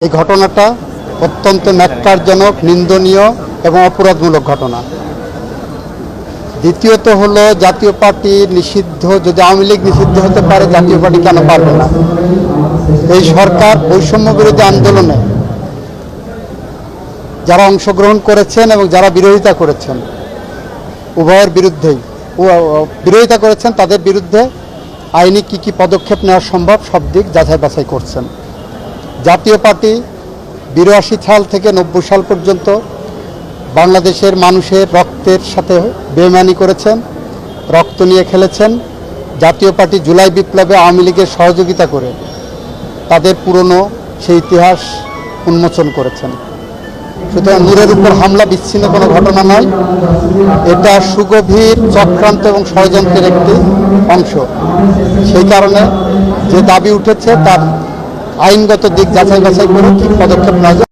এই ঘটনাটা অত্যন্ত ন্যক্কারজনক, নিন্দনীয় এবং অপরাধমূলক ঘটনা। দ্বিতীয়ত হলো জাতীয় পার্টি নিষিদ্ধ, যদি আওয়ামী লীগ নিষিদ্ধ হতে পারে জাতীয় পার্টি কেন পারবে না? এই সরকার বৈষম্য বিরোধী আন্দোলনে যারা অংশগ্রহণ করেছেন এবং যারা বিরোধিতা করেছেন, উভয়ের বিরুদ্ধেই বিরোধিতা করেছেন, তাদের বিরুদ্ধে আইনি কী পদক্ষেপ নেওয়া সম্ভব সব দিক যাচাই বাছাই করছেন। জাতীয় পার্টি ৮২ সাল থেকে ৯০ সাল পর্যন্ত বাংলাদেশের মানুষের রক্তের সাথে বেইমানি করেছেন, রক্ত নিয়ে খেলেছেন। জাতীয় পার্টি জুলাই বিপ্লবে আওয়ামী লীগের সহযোগিতা করে তাদের পুরনো সেই ইতিহাস উন্মোচন করেছেন। সুতরাং নূরের উপর হামলা বিচ্ছিন্ন কোনো ঘটনা নয়, এটা সুগভীর চক্রান্ত এবং ষড়যন্ত্রের একটি অংশ। সেই কারণে যে দাবি উঠেছে তার আইনগত দিক যাচাই বাছাই করে কী পদক্ষেপ নেওয়া যায়